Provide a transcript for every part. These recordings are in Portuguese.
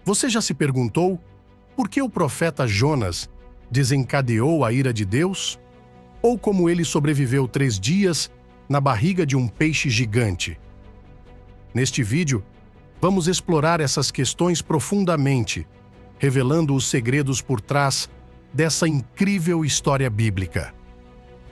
Você já se perguntou por que o profeta Jonas desencadeou a ira de Deus? Ou como ele sobreviveu 3 dias na barriga de um peixe gigante? Neste vídeo, vamos explorar essas questões profundamente, revelando os segredos por trás dessa incrível história bíblica.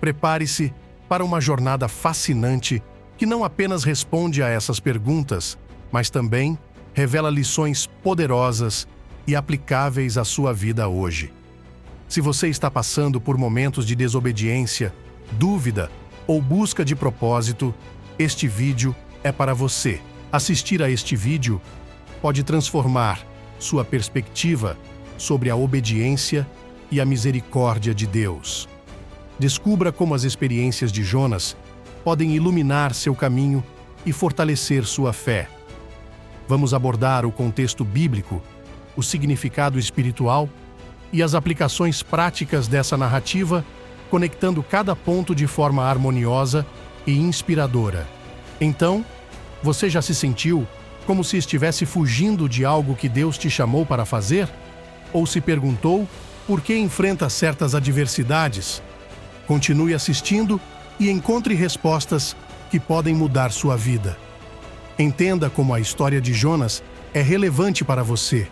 Prepare-se para uma jornada fascinante que não apenas responde a essas perguntas, mas também revela lições poderosas e aplicáveis à sua vida hoje. Se você está passando por momentos de desobediência, dúvida ou busca de propósito, este vídeo é para você. Assistir a este vídeo pode transformar sua perspectiva sobre a obediência e a misericórdia de Deus. Descubra como as experiências de Jonas podem iluminar seu caminho e fortalecer sua fé. Vamos abordar o contexto bíblico, o significado espiritual e as aplicações práticas dessa narrativa, conectando cada ponto de forma harmoniosa e inspiradora. Então, você já se sentiu como se estivesse fugindo de algo que Deus te chamou para fazer? Ou se perguntou por que enfrenta certas adversidades? Continue assistindo e encontre respostas que podem mudar sua vida. Entenda como a história de Jonas é relevante para você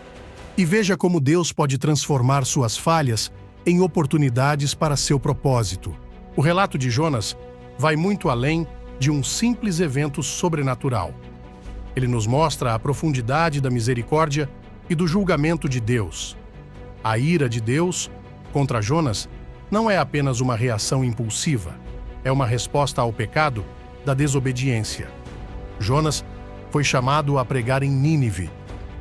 e veja como Deus pode transformar suas falhas em oportunidades para seu propósito. O relato de Jonas vai muito além de um simples evento sobrenatural. Ele nos mostra a profundidade da misericórdia e do julgamento de Deus. A ira de Deus contra Jonas não é apenas uma reação impulsiva, é uma resposta ao pecado da desobediência. Jonas foi chamado a pregar em Nínive,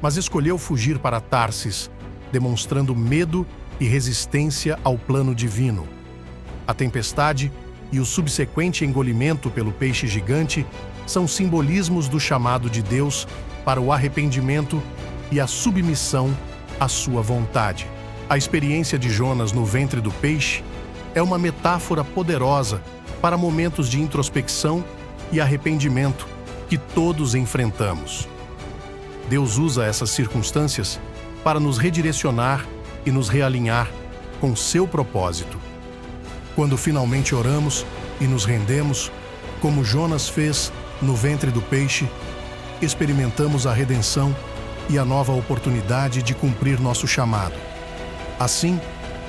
mas escolheu fugir para Tarsis, demonstrando medo e resistência ao plano divino. A tempestade e o subsequente engolimento pelo peixe gigante são simbolismos do chamado de Deus para o arrependimento e a submissão à sua vontade. A experiência de Jonas no ventre do peixe é uma metáfora poderosa para momentos de introspecção e arrependimento que todos enfrentamos. Deus usa essas circunstâncias para nos redirecionar e nos realinhar com seu propósito. Quando finalmente oramos e nos rendemos, como Jonas fez no ventre do peixe, experimentamos a redenção e a nova oportunidade de cumprir nosso chamado. Assim,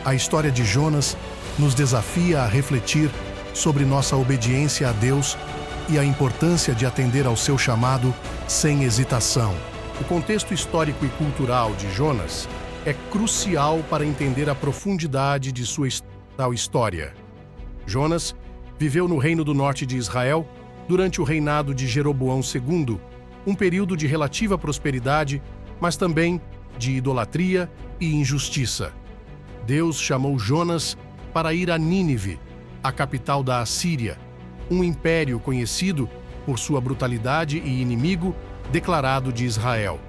a história de Jonas nos desafia a refletir sobre nossa obediência a Deus e a importância de atender ao seu chamado sem hesitação. O contexto histórico e cultural de Jonas é crucial para entender a profundidade de sua história. Jonas viveu no Reino do Norte de Israel durante o reinado de Jeroboão II, um período de relativa prosperidade, mas também de idolatria e injustiça. Deus chamou Jonas para ir a Nínive, a capital da Assíria, um império conhecido por sua brutalidade e inimigo declarado de Israel.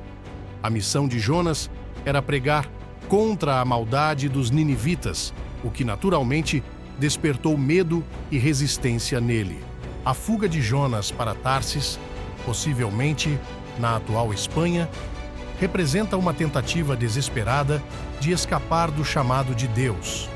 A missão de Jonas era pregar contra a maldade dos ninivitas, o que naturalmente despertou medo e resistência nele. A fuga de Jonas para Tarsis, possivelmente na atual Espanha, representa uma tentativa desesperada de escapar do chamado de Deus.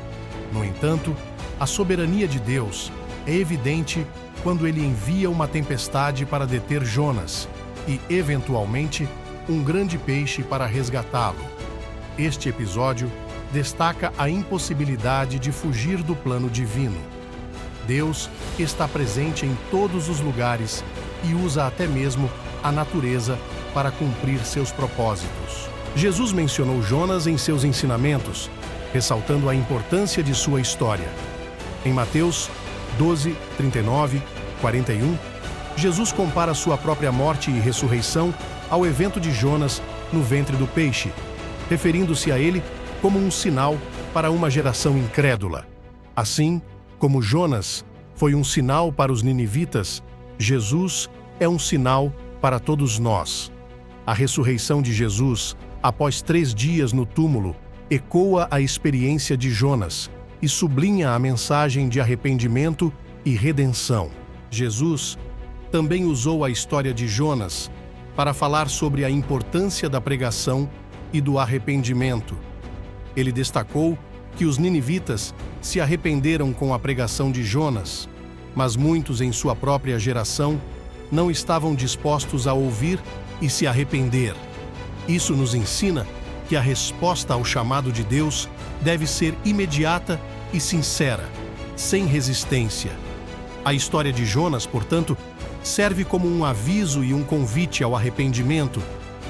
No entanto, a soberania de Deus é evidente quando ele envia uma tempestade para deter Jonas e, eventualmente, um grande peixe para resgatá-lo. Este episódio destaca a impossibilidade de fugir do plano divino. Deus está presente em todos os lugares e usa até mesmo a natureza para cumprir seus propósitos. Jesus mencionou Jonas em seus ensinamentos, ressaltando a importância de sua história. Em Mateus 12, 39, 41, Jesus compara sua própria morte e ressurreição ao evento de Jonas no ventre do peixe, referindo-se a ele como um sinal para uma geração incrédula. Assim como Jonas foi um sinal para os ninivitas, Jesus é um sinal para todos nós. A ressurreição de Jesus, após 3 dias no túmulo, ecoa a experiência de Jonas e sublinha a mensagem de arrependimento e redenção. Jesus também usou a história de Jonas para falar sobre a importância da pregação e do arrependimento. Ele destacou que os ninivitas se arrependeram com a pregação de Jonas, mas muitos em sua própria geração não estavam dispostos a ouvir e se arrepender. Isso nos ensina que a resposta ao chamado de Deus deve ser imediata e sincera, sem resistência. A história de Jonas, portanto, serve como um aviso e um convite ao arrependimento,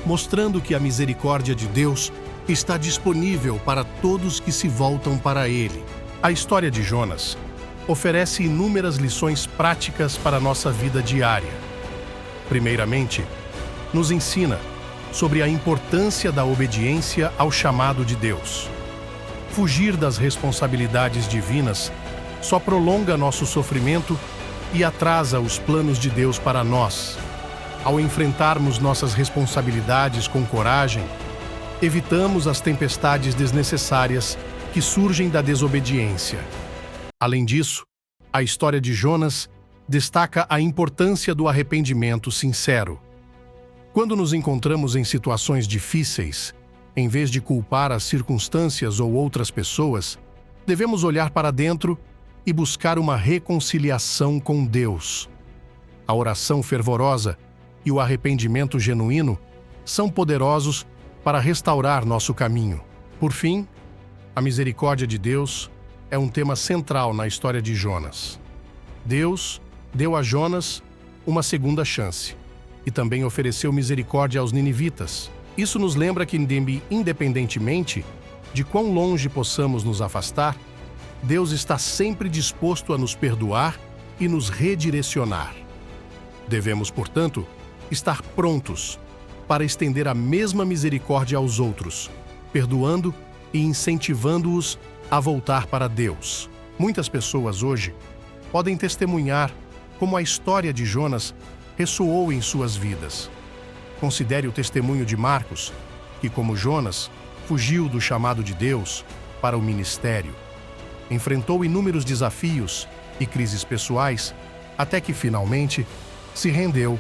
mostrando que a misericórdia de Deus está disponível para todos que se voltam para Ele. A história de Jonas oferece inúmeras lições práticas para a nossa vida diária. Primeiramente, nos ensina sobre a importância da obediência ao chamado de Deus. Fugir das responsabilidades divinas só prolonga nosso sofrimento e atrasa os planos de Deus para nós. Ao enfrentarmos nossas responsabilidades com coragem, evitamos as tempestades desnecessárias que surgem da desobediência. Além disso, a história de Jonas destaca a importância do arrependimento sincero. Quando nos encontramos em situações difíceis, em vez de culpar as circunstâncias ou outras pessoas, devemos olhar para dentro e buscar uma reconciliação com Deus. A oração fervorosa e o arrependimento genuíno são poderosos para restaurar nosso caminho. Por fim, a misericórdia de Deus é um tema central na história de Jonas. Deus deu a Jonas uma segunda chance e também ofereceu misericórdia aos ninivitas. Isso nos lembra que, independentemente de quão longe possamos nos afastar, Deus está sempre disposto a nos perdoar e nos redirecionar. Devemos, portanto, estar prontos para estender a mesma misericórdia aos outros, perdoando e incentivando-os a voltar para Deus. Muitas pessoas hoje podem testemunhar como a história de Jonas ressoou em suas vidas. Considere o testemunho de Marcos, que, como Jonas, fugiu do chamado de Deus para o ministério. Enfrentou inúmeros desafios e crises pessoais, até que, finalmente, se rendeu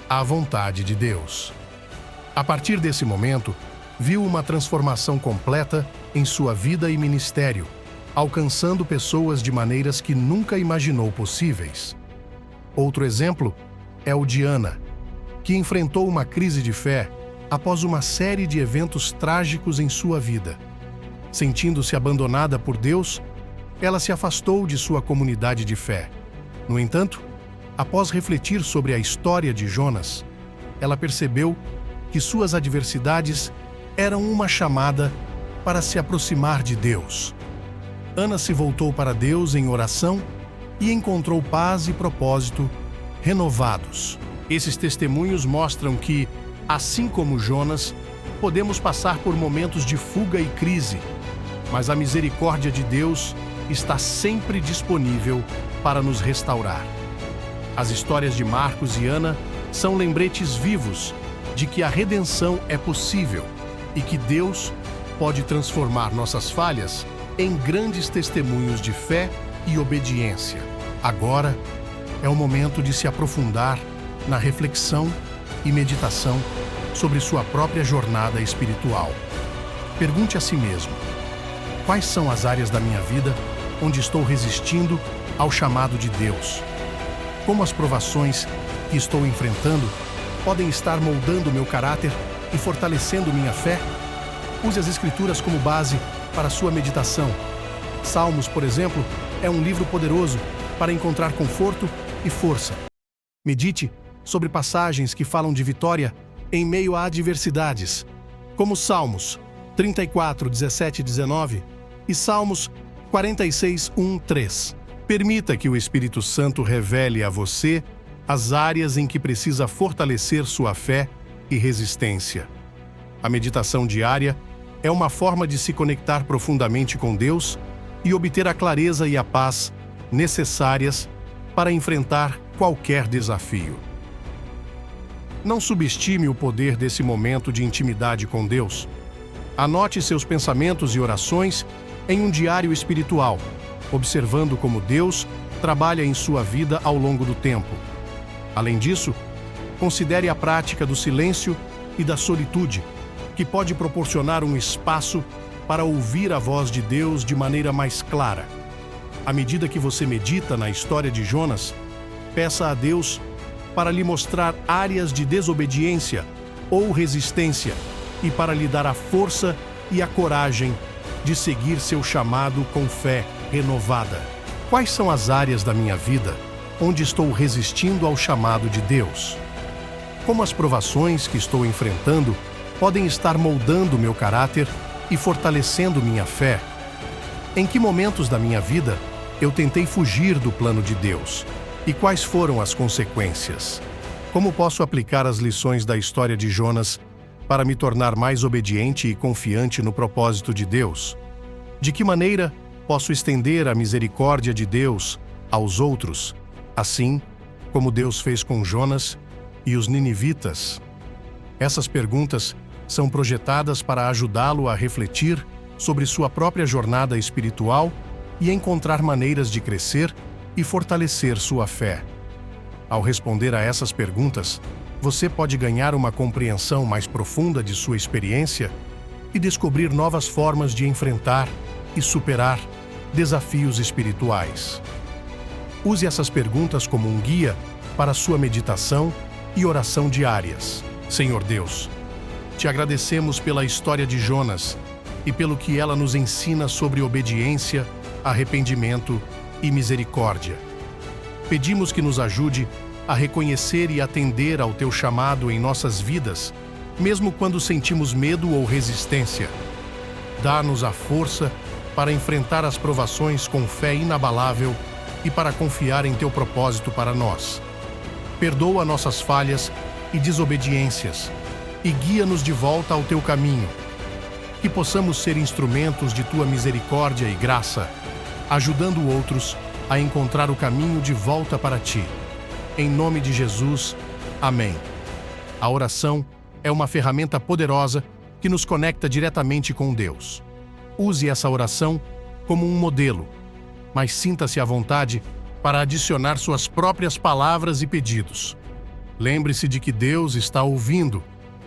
à vontade de Deus. A partir desse momento, viu uma transformação completa em sua vida e ministério, alcançando pessoas de maneiras que nunca imaginou possíveis. Outro exemplo é o de Ana, que enfrentou uma crise de fé após uma série de eventos trágicos em sua vida. Sentindo-se abandonada por Deus, ela se afastou de sua comunidade de fé. No entanto, após refletir sobre a história de Jonas, ela percebeu que suas adversidades eram uma chamada para se aproximar de Deus. Ana se voltou para Deus em oração e encontrou paz e propósito renovados. Esses testemunhos mostram que, assim como Jonas, podemos passar por momentos de fuga e crise, mas a misericórdia de Deus está sempre disponível para nos restaurar. As histórias de Marcos e Ana são lembretes vivos de que a redenção é possível e que Deus pode transformar nossas falhas em grandes testemunhos de fé e obediência. Agora é o momento de se aprofundar na reflexão e meditação sobre sua própria jornada espiritual. Pergunte a si mesmo: quais são as áreas da minha vida onde estou resistindo ao chamado de Deus? Como as provações que estou enfrentando podem estar moldando meu caráter e fortalecendo minha fé? Use as Escrituras como base para sua meditação. Salmos, por exemplo, é um livro poderoso para encontrar conforto e força. Medite sobre passagens que falam de vitória em meio a adversidades, como Salmos 34, 17 e 19 e Salmos 46, 1, 3. Permita que o Espírito Santo revele a você as áreas em que precisa fortalecer sua fé e resistência. A meditação diária é uma forma de se conectar profundamente com Deus e obter a clareza e a paz necessárias para enfrentar qualquer desafio. Não subestime o poder desse momento de intimidade com Deus. Anote seus pensamentos e orações em um diário espiritual, observando como Deus trabalha em sua vida ao longo do tempo. Além disso, considere a prática do silêncio e da solitude, que pode proporcionar um espaço para ouvir a voz de Deus de maneira mais clara. À medida que você medita na história de Jonas, peça a Deus para lhe mostrar áreas de desobediência ou resistência e para lhe dar a força e a coragem de seguir seu chamado com fé renovada. Quais são as áreas da minha vida onde estou resistindo ao chamado de Deus? Como as provações que estou enfrentando podem estar moldando meu caráter e fortalecendo minha fé? Em que momentos da minha vida eu tentei fugir do plano de Deus? E quais foram as consequências? Como posso aplicar as lições da história de Jonas para me tornar mais obediente e confiante no propósito de Deus? De que maneira posso estender a misericórdia de Deus aos outros, assim como Deus fez com Jonas e os ninivitas? Essas perguntas são projetadas para ajudá-lo a refletir sobre sua própria jornada espiritual e encontrar maneiras de crescer e fortalecer sua fé. Ao responder a essas perguntas, você pode ganhar uma compreensão mais profunda de sua experiência e descobrir novas formas de enfrentar e superar desafios espirituais. Use essas perguntas como um guia para sua meditação e oração diárias. Senhor Deus, te agradecemos pela história de Jonas e pelo que ela nos ensina sobre obediência, arrependimento e misericórdia. Pedimos que nos ajude a reconhecer e atender ao teu chamado em nossas vidas, mesmo quando sentimos medo ou resistência. Dá-nos a força para enfrentar as provações com fé inabalável e para confiar em teu propósito para nós. Perdoa nossas falhas e desobediências e guia-nos de volta ao teu caminho. Que possamos ser instrumentos de tua misericórdia e graça, ajudando outros a encontrar o caminho de volta para ti. Em nome de Jesus, amém. A oração é uma ferramenta poderosa que nos conecta diretamente com Deus. Use essa oração como um modelo, mas sinta-se à vontade para adicionar suas próprias palavras e pedidos. Lembre-se de que Deus está ouvindo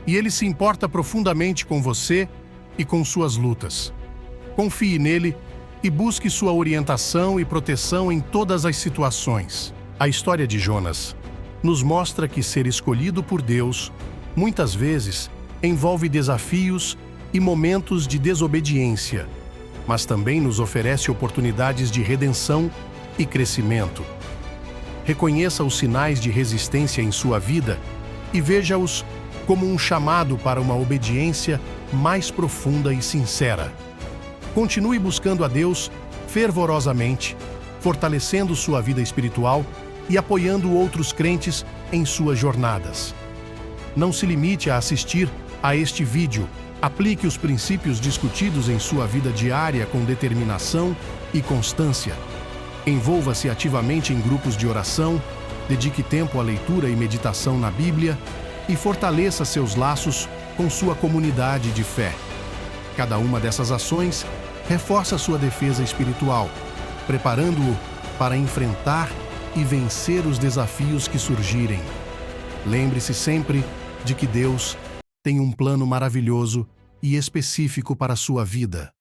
e Ele se importa profundamente com você e com suas lutas. Confie nele e busque sua orientação e proteção em todas as situações. A história de Jonas nos mostra que ser escolhido por Deus, muitas vezes, envolve desafios e momentos de desobediência, mas também nos oferece oportunidades de redenção e crescimento. Reconheça os sinais de resistência em sua vida e veja-os como um chamado para uma obediência mais profunda e sincera. Continue buscando a Deus fervorosamente, fortalecendo sua vida espiritual e apoiando outros crentes em suas jornadas. Não se limite a assistir a este vídeo. Aplique os princípios discutidos em sua vida diária com determinação e constância. Envolva-se ativamente em grupos de oração, dedique tempo à leitura e meditação na Bíblia e fortaleça seus laços com sua comunidade de fé. Cada uma dessas ações reforça sua defesa espiritual, preparando-o para enfrentar e vencer os desafios que surgirem. Lembre-se sempre de que Deus tem um plano maravilhoso e específico para a sua vida.